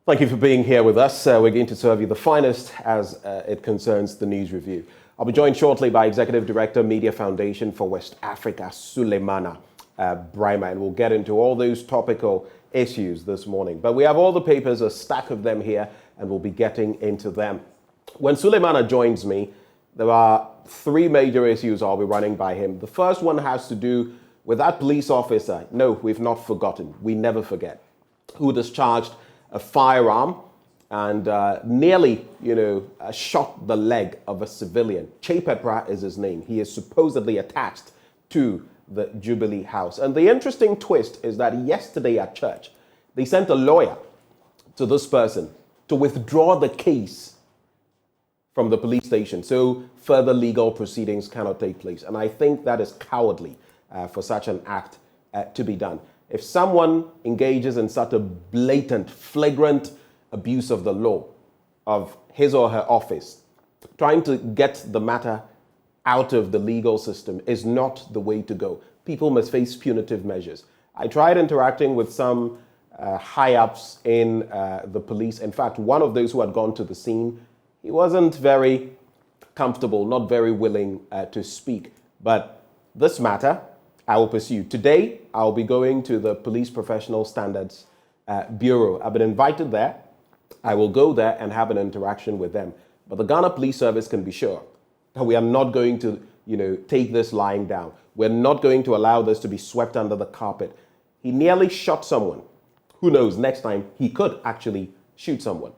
Thank you for being here with us. We're going to serve you the finest as it concerns the news review. I'll be joined shortly by Executive Director, Media Foundation for West Africa, Suleimana Brima, and we'll get into all those topical issues this morning. But we have all the papers, a stack of them here, and we'll be getting into them. When Suleimana joins me, there are three major issues I'll be running by him. The first one has to do with that police officer. No, we've not forgotten. We never forget. Who discharged a firearm and nearly, shot the leg of a civilian. Chepepra is his name. He is supposedly attached to the Jubilee House. And the interesting twist is that yesterday at church, they sent a lawyer to this person to withdraw the case from the police station, so further legal proceedings cannot take place. And I think that is cowardly for such an act to be done. If someone engages in such a blatant, flagrant abuse of the law, of his or her office, trying to get the matter out of the legal system is not the way to go. People must face punitive measures. I tried interacting with some high-ups in the police. In fact, one of those who had gone to the scene, he wasn't very comfortable, not very willing to speak. But this matter, I will pursue. Today, I'll be going to the Police Professional Standards Bureau. I've been invited there. I will go there and have an interaction with them. But the Ghana Police Service can be sure that we are not going to, take this lying down. We're not going to allow this to be swept under the carpet. He nearly shot someone. Who knows, next time he could actually shoot someone.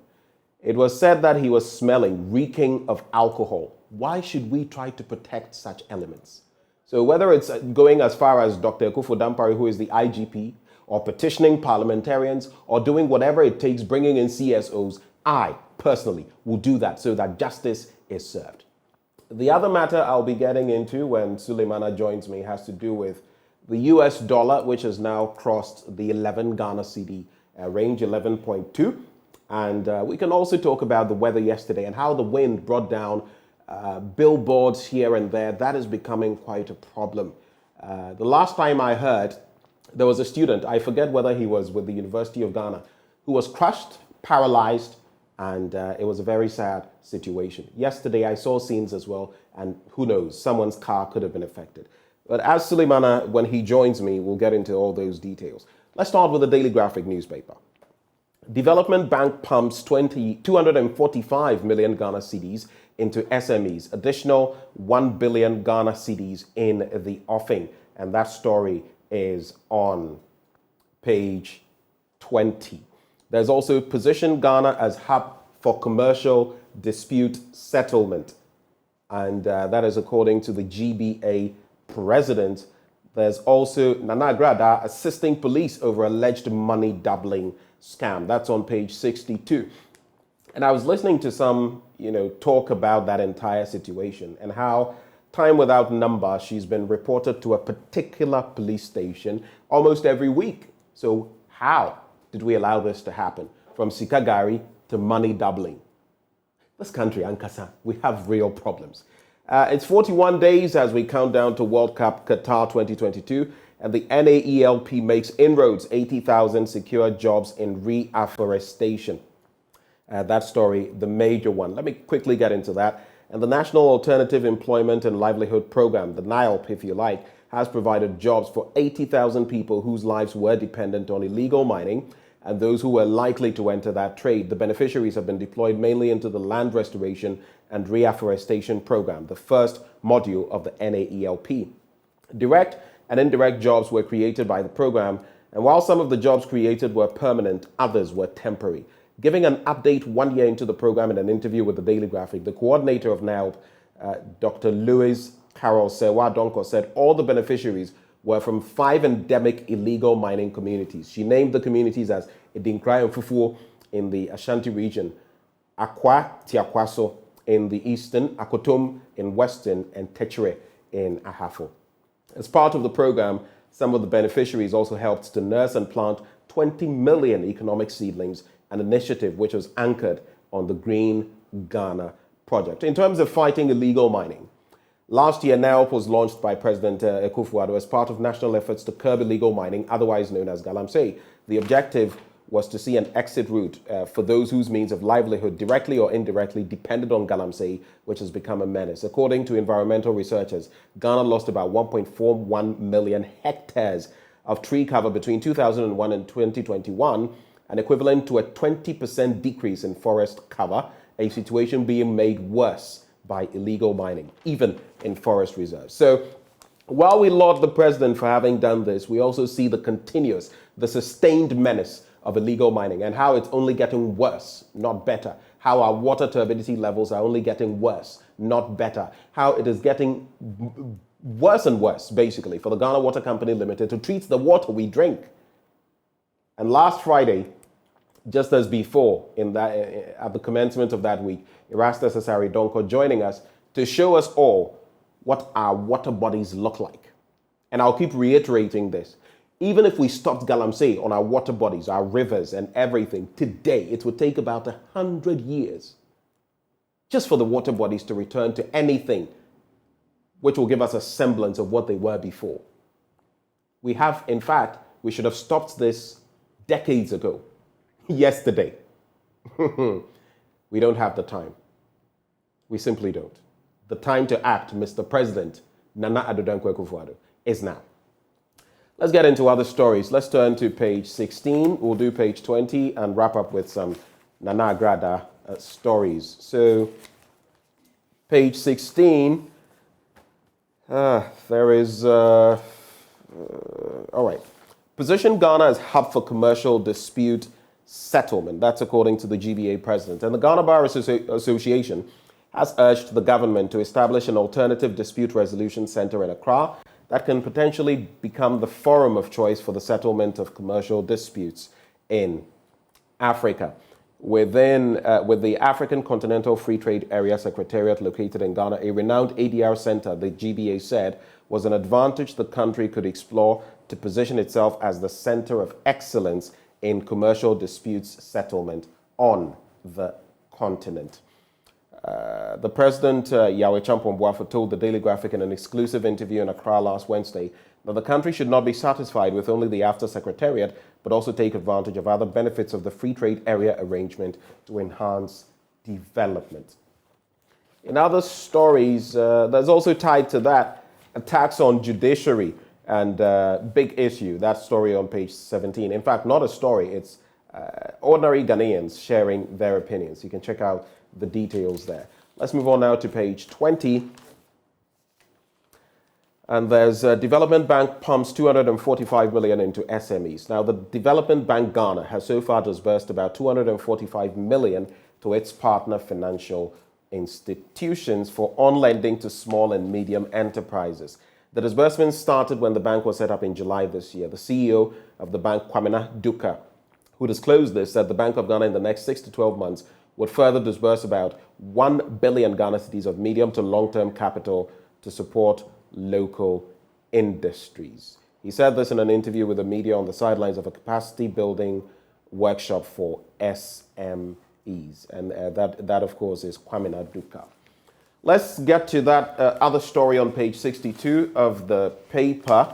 It was said that he was smelling, reeking of alcohol. Why should we try to protect such elements? So whether it's going as far as Dr. Akufo Dampare, who is the IGP, or petitioning parliamentarians, or doing whatever it takes, bringing in CSOs, I personally will do that so that justice is served. The other matter I'll be getting into when Suleimana joins me has to do with the US dollar, which has now crossed the 11 Ghana cedi range, 11.2. And we can also talk about the weather yesterday and how the wind brought down billboards here and there. That is becoming quite a problem. The last time I heard, there was a student, I forget whether he was with the University of Ghana, who was crushed, paralyzed, and it was a very sad situation. Yesterday, I saw scenes as well, and who knows, someone's car could have been affected. But as Suleimana, when he joins me, we'll get into all those details. Let's start with the Daily Graphic newspaper. Development Bank pumps 245 million Ghana cedis into SMEs, additional 1 billion Ghana cedis in the offing. And that story is on page 20. There's also position Ghana as hub for commercial dispute settlement. And that is according to the GBA president. There's also Agradaa assisting police over alleged money doubling scam. That's on page 62. And I was listening to some, talk about that entire situation and how time without number, she's been reported to a particular police station almost every week. So how did we allow this to happen? From Sikagari to money doubling. This country, Ankasa, we have real problems. It's 41 days as we count down to World Cup Qatar 2022, and the NAELP makes inroads, 80,000 secure jobs in reforestation. That story, the major one. Let me quickly get into that. And the National Alternative Employment and Livelihood Program, the NILP if you like, has provided jobs for 80,000 people whose lives were dependent on illegal mining and those who were likely to enter that trade. The beneficiaries have been deployed mainly into the Land Restoration and Reforestation Program, the first module of the NAELP. Direct and indirect jobs were created by the program, and while some of the jobs created were permanent, others were temporary. Giving an update 1 year into the program in an interview with the Daily Graphic, the coordinator of NILP, Dr. Louis Carol Sewa-Donko, said all the beneficiaries were from 5 endemic illegal mining communities. She named the communities as Edinkrai and Fufuo in the Ashanti region, Akwa Tiakwaso in the eastern, Akotom in western, and Techere in Ahafo. As part of the program, some of the beneficiaries also helped to nurse and plant 20 million economic seedlings, an initiative which was anchored on the Green Ghana project. In terms of fighting illegal mining, last year, NILP was launched by President Akufo-Addo as part of national efforts to curb illegal mining, otherwise known as Galamsey. The objective was to see an exit route for those whose means of livelihood directly or indirectly depended on galamsey, which has become a menace. According to environmental researchers, Ghana lost about 1.41 million hectares of tree cover between 2001 and 2021, an equivalent to a 20% decrease in forest cover, a situation being made worse by illegal mining, even in forest reserves. So while we laud the president for having done this, we also see the sustained menace of illegal mining and how it's only getting worse, not better. How our water turbidity levels are only getting worse, not better. How it is getting worse and worse, basically, for the Ghana Water Company Limited to treat the water we drink. And last Friday, just as before, at the commencement of that week, Erastus Asari Donko joining us to show us all what our water bodies look like. And I'll keep reiterating this. Even if we stopped galamsey on our water bodies, our rivers and everything, today it would take about 100 years just for the water bodies to return to anything which will give us a semblance of what they were before. In fact, we should have stopped this decades ago, yesterday. We don't have the time. We simply don't. The time to act, Mr. President, Nana Addo Dankwa Akufo-Addo, is now. Let's get into other stories. Let's turn to page 16. We'll do page 20 and wrap up with some Nana Agradaa stories. So, page 16, there is, all right. Position Ghana as hub for commercial dispute settlement. That's according to the GBA president. And the Ghana Bar Association has urged the government to establish an alternative dispute resolution center in Accra that can potentially become the forum of choice for the settlement of commercial disputes in Africa. With the African Continental Free Trade Area Secretariat located in Ghana, a renowned ADR center, the GBA said, was an advantage the country could explore to position itself as the center of excellence in commercial disputes settlement on the continent. The president, Yahweh Champon Boafo, told the Daily Graphic in an exclusive interview in Accra last Wednesday that the country should not be satisfied with only the AFTA Secretariat, but also take advantage of other benefits of the Free Trade Area arrangement to enhance development. In other stories, there's also tied to that attacks on judiciary and big issue, that story on page 17. In fact, not a story, it's ordinary Ghanaians sharing their opinions. You can check out the details there. Let's move on now to page 20. And there's Development Bank pumps 245 million into SMEs. Now, the Development Bank Ghana has so far disbursed about 245 million to its partner financial institutions for on-lending to small and medium enterprises. The disbursements started when the bank was set up in July this year. The CEO of the bank, Kwamina Duka, who disclosed this, said the Bank of Ghana in the next 6 to 12 months would further disburse about 1 billion Ghana cedis of medium to long-term capital to support local industries. He said this in an interview with the media on the sidelines of a capacity building workshop for SMEs. And that of course, is Kwamina Duka. Let's get to that other story on page 62 of the paper.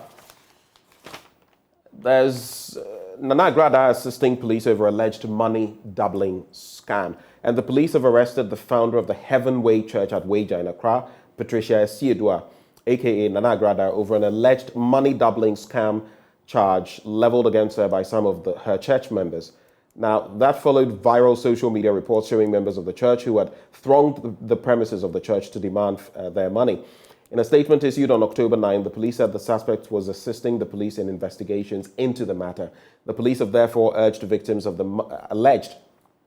There's Nana Agradaa assisting police over alleged money doubling scam. And the police have arrested the founder of the Heaven Way Church at Weija in Accra, Patricia Siedua, aka Nana Agradaa, over an alleged money doubling scam charge leveled against her by some of her church members. Now, that followed viral social media reports showing members of the church who had thronged the premises of the church to demand their money. In a statement issued on October 9, the police said the suspect was assisting the police in investigations into the matter. The police have therefore urged victims of the alleged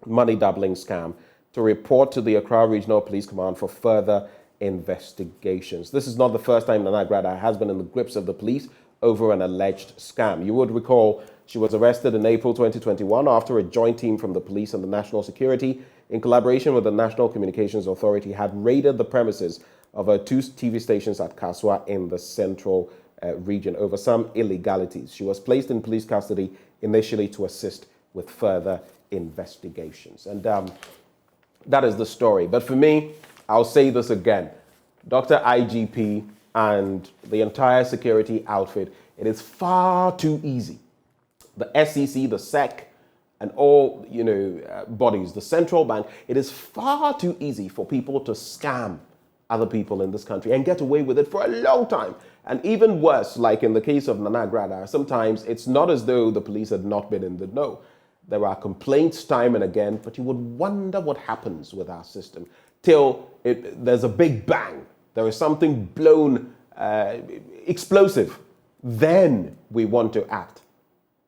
money doubling scam to report to the Accra Regional Police Command for further investigations. This is not the first time Nana Agradaa has been in the grips of the police over an alleged scam. You would recall she was arrested in April 2021 after a joint team from the police and the National Security, in collaboration with the National Communications Authority, had raided the premises of her 2 TV stations at Kaswa in the central region over some illegalities. She was placed in police custody initially to assist with further investigations. And that is the story. But for me, I'll say this again. Dr. IGP and the entire security outfit, it is far too easy. The SEC, the SEC, and all, bodies, the central bank, it is far too easy for people to scam other people in this country and get away with it for a long time. And even worse, like in the case of Nana Agradaa, sometimes it's not as though the police had not been in the know. There are complaints time and again, but you would wonder what happens with our system till there's a big bang. There is something blown, explosive. Then we want to act.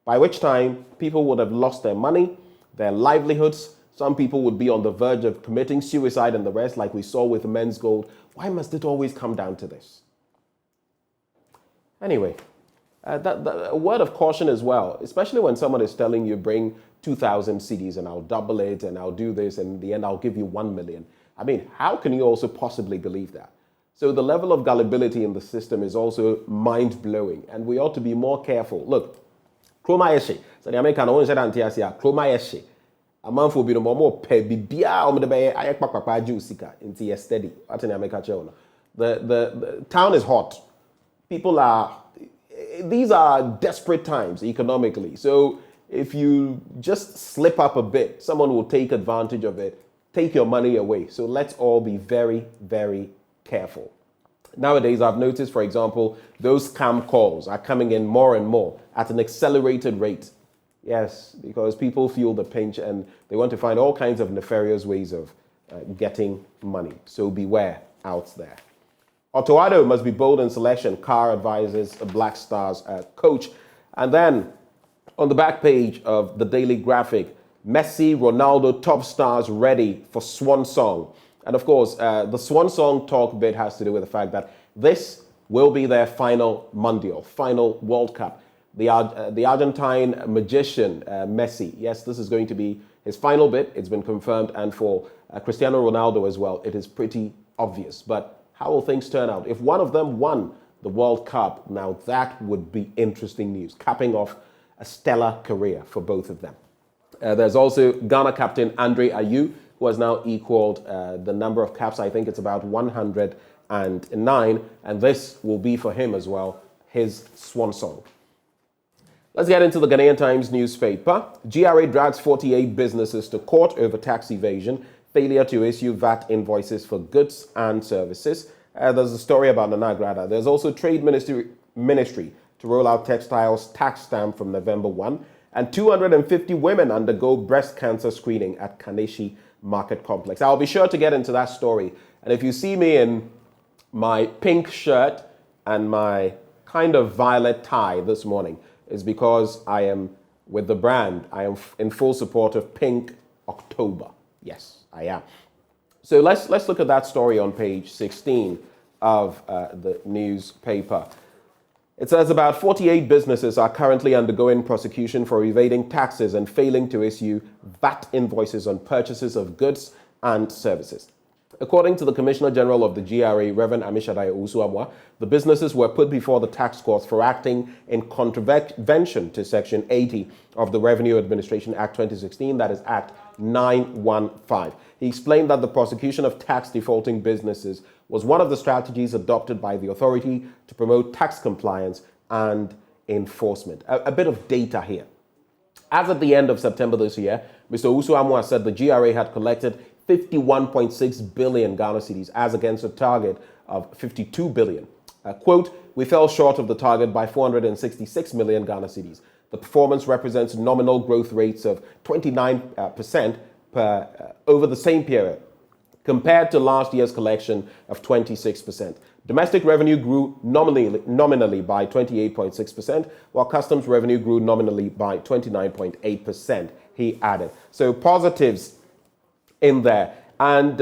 By which time, people would have lost their money, their livelihoods. Some people would be on the verge of committing suicide and the rest, like we saw with Men's Gold. Why must it always come down to this? Anyway, a word of caution as well, especially when someone is telling you bring 2,000 CDs and I'll double it and I'll do this and in the end I'll give you 1 million. I mean, how can you also possibly believe that? So the level of gullibility in the system is also mind-blowing and we ought to be more careful. Look, Kroma Eshe, so the American own said Antiasia, Kroma Eshe. A month will be no more pay bibia or the bay ayakpapa jusika into your steady. What in America? The town is hot. These are desperate times economically. So if you just slip up a bit, someone will take advantage of it, take your money away. So let's all be very, very careful. Nowadays, I've noticed, for example, those scam calls are coming in more and more at an accelerated rate. Yes, because people feel the pinch and they want to find all kinds of nefarious ways of getting money. So beware out there. Otoado must be bold in selection. Carr advises a Black Stars coach. And then on the back page of the Daily Graphic, Messi, Ronaldo, top stars ready for Swan Song. And of course, the Swan Song talk bit has to do with the fact that this will be their final Mundial, final World Cup. The Argentine magician, Messi, yes, this is going to be his final bit. It's been confirmed. And for Cristiano Ronaldo as well, it is pretty obvious. But how will things turn out? If one of them won the World Cup, now that would be interesting news, capping off a stellar career for both of them. There's also Ghana captain Andre Ayew, who has now equaled the number of caps. I think it's about 109. And this will be for him as well, his swan song. Let's get into the Ghanaian Times newspaper. GRA drags 48 businesses to court over tax evasion, failure to issue VAT invoices for goods and services. There's a story about Nana Agradaa. There's also Trade Ministry to roll out Textile's tax stamp from November 1. And 250 women undergo breast cancer screening at Kaneshi Market Complex. I'll be sure to get into that story. And if you see me in my pink shirt and my kind of violet tie this morning, is because I am with the brand. I am in full support of Pink October. Yes, I am. So let's look at that story on page 16 of the newspaper. It says about 48 businesses are currently undergoing prosecution for evading taxes and failing to issue VAT invoices on purchases of goods and services. According to the Commissioner General of the GRA, Reverend Amishadai Owusu-Amoah, the businesses were put before the tax courts for acting in contravention to Section 80 of the Revenue Administration Act 2016, that is Act 915. He explained that the prosecution of tax defaulting businesses was one of the strategies adopted by the authority to promote tax compliance and enforcement. A bit of data here. As at the end of September this year, Mr. Owusu-Amoah said the GRA had collected 51.6 billion Ghana cedis as against a target of 52 billion. Quote, we fell short of the target by 466 million Ghana cedis. The performance represents nominal growth rates of 29% over the same period, compared to last year's collection of 26%. Domestic revenue grew nominally by 28.6%, while customs revenue grew nominally by 29.8%, he added. So positives in there. And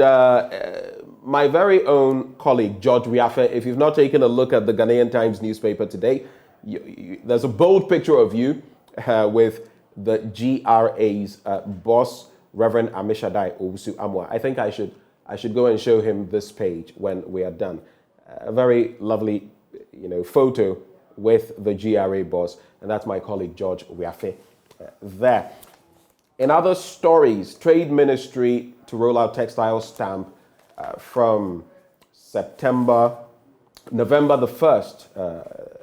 my very own colleague, George Wiafe, if you've not taken a look at the Ghanaian Times newspaper today, there's a bold picture of you with the GRA's boss, Reverend Amishadai Owusu-Amoah. I think I should go and show him this page when we are done. A very lovely, photo with the GRA boss, and that's my colleague George Wiafe there. In other stories, Trade Ministry to roll out textile stamp from November the 1st.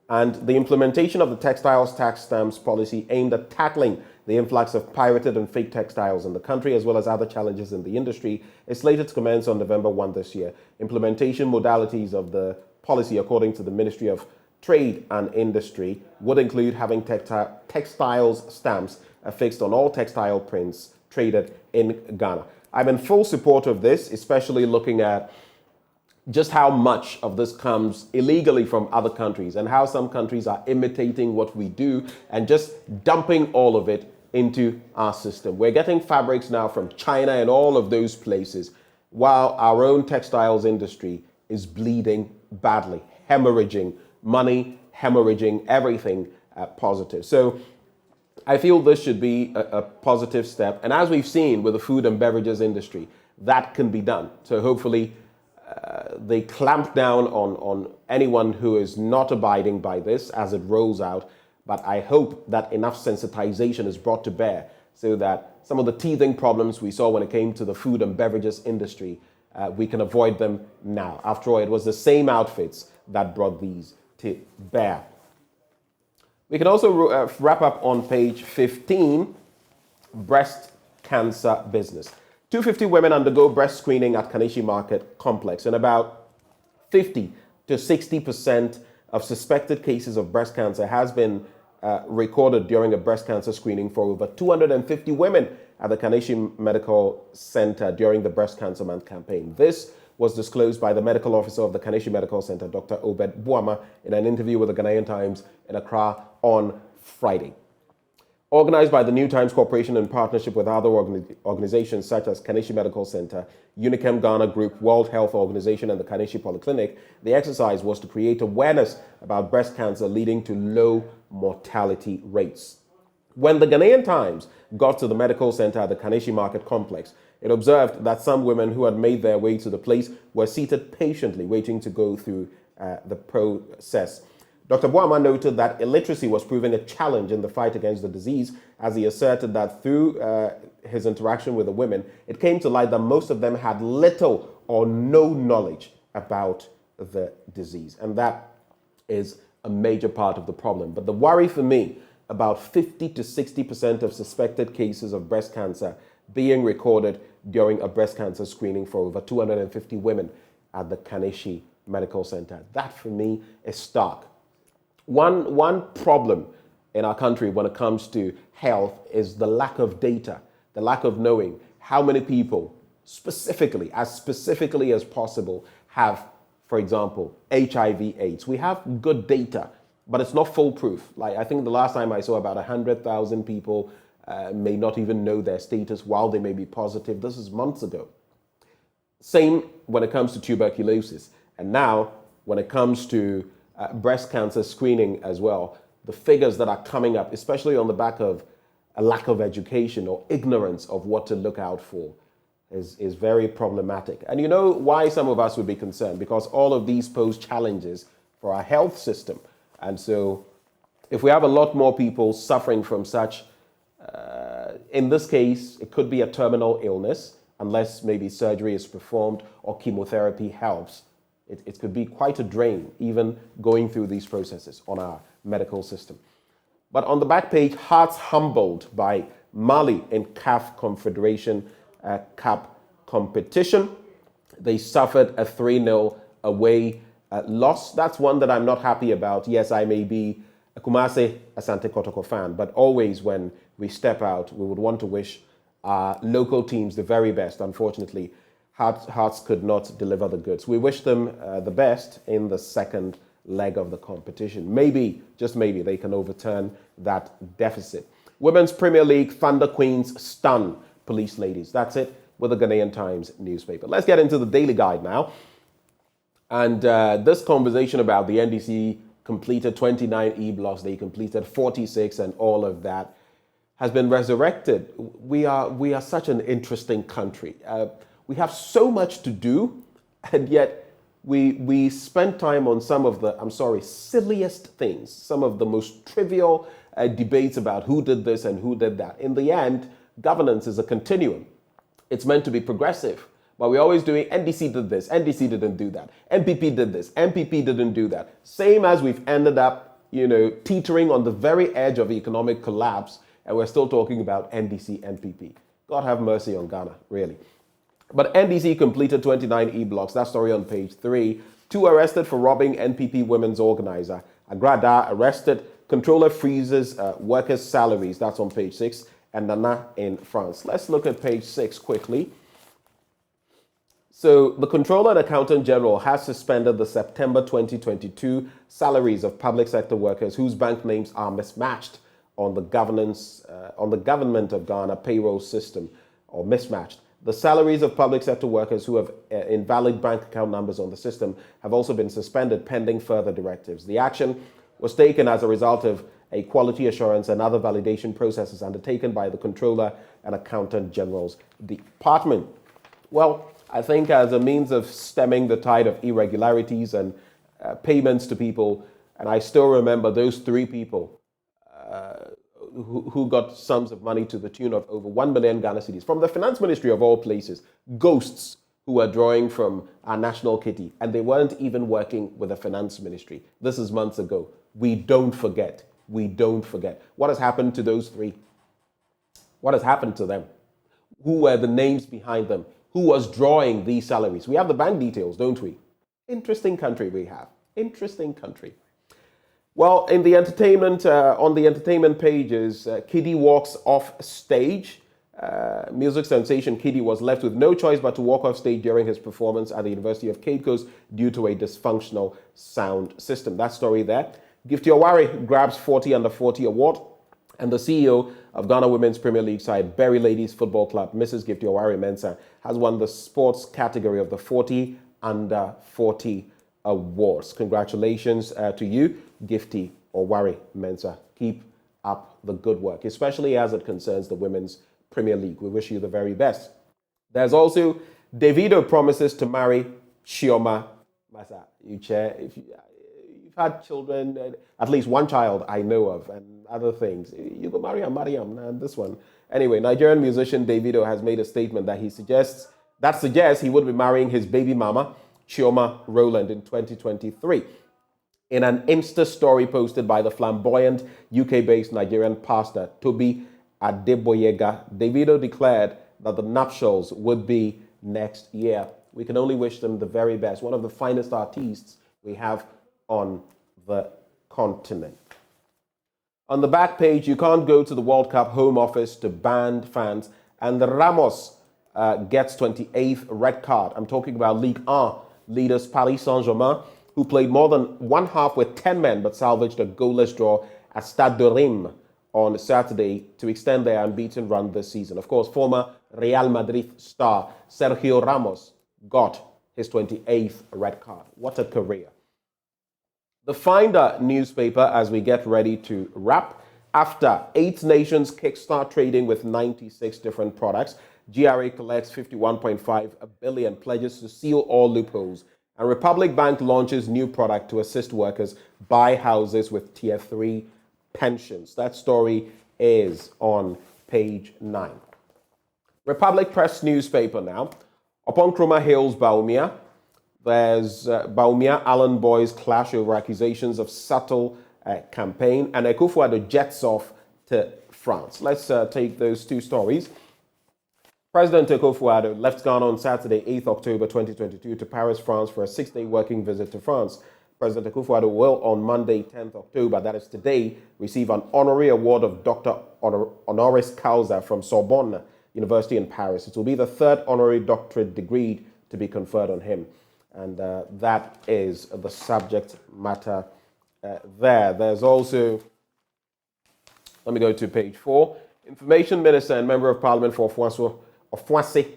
And the implementation of the textiles tax stamps policy aimed at tackling the The influx of pirated and fake textiles in the country, as well as other challenges in the industry, is slated to commence on November 1 this year. Implementation modalities of the policy, according to the Ministry of Trade and Industry, would include having textiles stamps affixed on all textile prints traded in Ghana. I'm in full support of this, especially looking at just how much of this comes illegally from other countries and how some countries are imitating what we do and just dumping all of it into our system. We're getting fabrics now from China and all of those places, while our own textiles industry is bleeding badly, hemorrhaging money, hemorrhaging everything positive. So I feel this should be a positive step. And as we've seen with the food and beverages industry, that can be done. So hopefully they clamp down on anyone who is not abiding by this as it rolls out. But I hope that enough sensitization is brought to bear so that some of the teething problems we saw when it came to the food and beverages industry, we can avoid them now. After all, it was the same outfits that brought these to bear. We can also wrap up on page 15, breast cancer business. 250 women undergo breast screening at Kaneshie Market Complex, and about 50 to 60% of suspected cases of breast cancer has been recorded during a breast cancer screening for over 250 women at the Kaneshie Medical Center during the Breast Cancer Month campaign. This was disclosed by the medical officer of the Kaneshie Medical Center, Dr. Obed Boama, in an interview with the Ghanaian Times in Accra on Friday. Organized by the New Times Corporation in partnership with other organizations such as Kaneshie Medical Center, Unichem Ghana Group, World Health Organization, and the Kaneshie Polyclinic, the exercise was to create awareness about breast cancer leading to low mortality rates. When the Ghanaian Times got to the medical center at the Kaneshie Market Complex, it observed that some women who had made their way to the place were seated patiently waiting to go through the process. Dr. Boama noted that illiteracy was proving a challenge in the fight against the disease, as he asserted that through his interaction with the women, it came to light that most of them had little or no knowledge about the disease. And that is a major part of the problem. But the worry for me, about 50 to 60% of suspected cases of breast cancer being recorded during a breast cancer screening for over 250 women at the Kaneshie Medical Center. That for me is stark. One problem in our country when it comes to health is the lack of data, the lack of knowing how many people specifically as possible have, for example, HIV/AIDS. We have good data, but it's not foolproof. Like I think the last time I saw about 100,000 people may not even know their status while they may be positive. This is months ago. Same when it comes to tuberculosis. And now when it comes to breast cancer screening as well, the figures that are coming up, especially on the back of a lack of education or ignorance of what to look out for, is very problematic. And you know why some of us would be concerned? Because all of these pose challenges for our health system. And so if we have a lot more people suffering from such, in this case, it could be a terminal illness, unless maybe surgery is performed or chemotherapy helps. It could be quite a drain, even going through these processes on our medical system. But on the back page, hearts humbled by Mali in CAF Confederation Cup competition. They suffered a 3-0 away loss. That's one that I'm not happy about. Yes, I may be a Kumasi Asante Kotoko fan, but always when we step out, we would want to wish our local teams the very best. Unfortunately, Hearts could not deliver the goods. We wish them the best in the second leg of the competition. Maybe, just maybe, they can overturn that deficit. Women's Premier League, Thunder Queens stun police ladies. That's it with the Ghanaian Times newspaper. Let's get into the Daily Guide now. And this conversation about the NDC completed 29 E-blocks, they completed 46 and all of that has been resurrected. We are such an interesting country. We have so much to do, and yet we spend time on some of the, silliest things, some of the most trivial debates about who did this and who did that. In the end, governance is a continuum. It's meant to be progressive, but we're always doing NDC did this, NDC didn't do that, MPP did this, MPP didn't do that. Same as we've ended up, teetering on the very edge of economic collapse, and we're still talking about NDC, NPP. God have mercy on Ghana, really. But NDC completed 29 e-blocks. That story on page 3. 2 arrested for robbing NPP women's organizer. Agradaa arrested. Controller freezes workers' salaries. That's on page 6. And Nana in France. Let's look at page 6 quickly. So the Controller and Accountant General has suspended the September 2022 salaries of public sector workers whose bank names are mismatched on the Government of Ghana payroll system, or mismatched. The salaries of public sector workers who have invalid bank account numbers on the system have also been suspended pending further directives. The action was taken as a result of a quality assurance and other validation processes undertaken by the Controller and Accountant General's department. Well, I think as a means of stemming the tide of irregularities and payments to people, and I still remember those 3 people who got sums of money to the tune of over 1 million Ghana cedis from the Finance Ministry of all places, ghosts who were drawing from our national kitty, and they weren't even working with the Finance Ministry. This is months ago. We don't forget. We don't forget. What has happened to those 3? What has happened to them? Who were the names behind them? Who was drawing these salaries? We have the bank details, don't we? Interesting country we have. Interesting country. Well, in the entertainment, on the entertainment pages, Kiddy walks off stage. Music sensation Kiddy was left with no choice but to walk off stage during his performance at the University of Cape Coast due to a dysfunctional sound system. That story there. Gifty Owari grabs 40 under 40 award. And the CEO of Ghana Women's Premier League side, Berry Ladies Football Club, Mrs. Gifty Owari Mensah, has won the sports category of the 40 under 40 awards. Congratulations to you, Gifty Owari Mensah. Keep up the good work, especially as it concerns the Women's Premier League. We wish you the very best. There's also Davido promises to marry Chioma Masa. If you've had children, at least one child I know of, and other things, you go marry Mariam and this one. Anyway, Nigerian musician Davido has made a statement that suggests he would be marrying his baby mama, Chioma Rowland, in 2023. In an Insta story posted by the flamboyant UK-based Nigerian pastor Toby Adeboyega, Davido declared that the nuptials would be next year. We can only wish them the very best. One of the finest artists we have on the continent. On the back page, you can't go to the World Cup home office to ban fans, and Ramos gets 28th red card. I'm talking about Ligue 1 leaders Paris Saint-Germain, who played more than one half with 10 men but salvaged a goalless draw at Stade de Reims on Saturday to extend their unbeaten run this season. Of course, former Real Madrid star Sergio Ramos got his 28th red card. What a career. The Finder newspaper, as we get ready to wrap, after 8 nations kickstart trading with 96 different products, GRA collects 51.5 billion, pledges to seal all loopholes, and Republic Bank launches new product to assist workers buy houses with Tier 3 pensions. That story is on page 9. Republic Press newspaper now. Upon Kroma Hills, Baumia, there's Baumia Allen Boys clash over accusations of subtle campaign, and Akufo-Addo jets off to France. Let's take those 2 stories. President Akufo-Addo left Ghana on Saturday, 8th October 2022 to Paris, France for a 6-day working visit to France. President Akufo-Addo will on Monday, 10th October, that is today, receive an honorary award of Dr. Honoris Causa from Sorbonne University in Paris. It will be the 3rd honorary doctorate degree to be conferred on him. And that is the subject matter there. There's also, let me go to page 4. Information Minister and Member of Parliament for Ofuase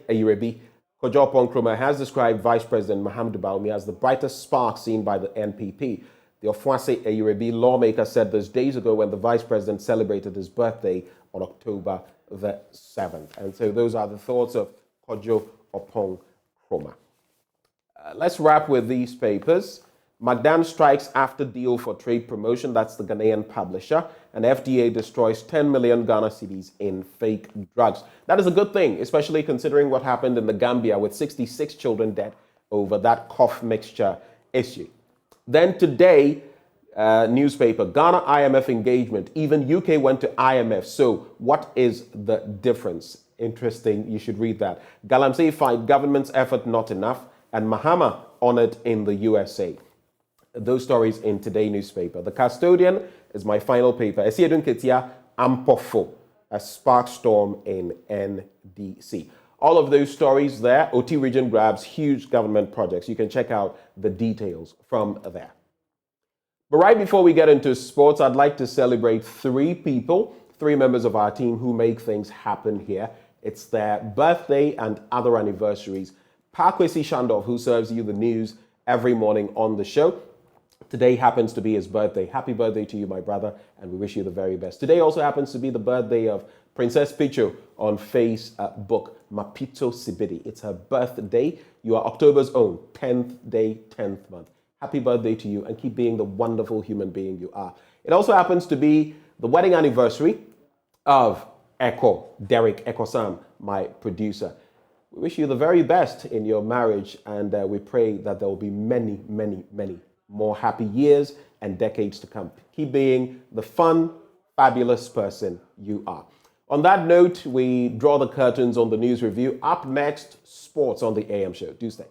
Ayirebi, Kojo Nkrumah, has described Vice President Mahamudu Bawumia as the brightest spark seen by the NPP. The Ofuase Ayirebi lawmaker said this days ago when the Vice President celebrated his birthday on October the 7th. And so those are the thoughts of Kojo Nkrumah. Let's wrap with these papers. McDan strikes after deal for trade promotion. That's the Ghanaian publisher. And FDA destroys 10 million Ghana cedis in fake drugs. That is a good thing, especially considering what happened in the Gambia with 66 children dead over that cough mixture issue. Then today, newspaper, Ghana IMF engagement. Even UK went to IMF. So what is the difference? Interesting. You should read that. Galamsey fight government's effort not enough, and Mahama honored in the USA. Those stories in today's newspaper. The Custodian is my final paper. Esiedun Ketia Ampofo, a spark storm in NDC. All of those stories there. OT region grabs huge government projects. You can check out the details from there. But right before we get into sports, I'd like to celebrate three people, three members of our team who make things happen here. It's their birthday and other anniversaries. Pakwesi Shandov, who serves you the news every morning on the show. Today happens to be his birthday. Happy birthday to you, my brother, and we wish you the very best. Today also happens to be the birthday of Princess Picho on Facebook, Mapito Sibidi. It's her birthday. You are October's own, 10th day, 10th month. Happy birthday to you, and keep being the wonderful human being you are. It also happens to be the wedding anniversary of Derek Sam, my producer. We wish you the very best in your marriage, and we pray that there will be many, many, many more happy years and decades to come. Keep being the fun, fabulous person you are. On that note, we draw the curtains on the news review. Up next, sports on the AM show. Do stay.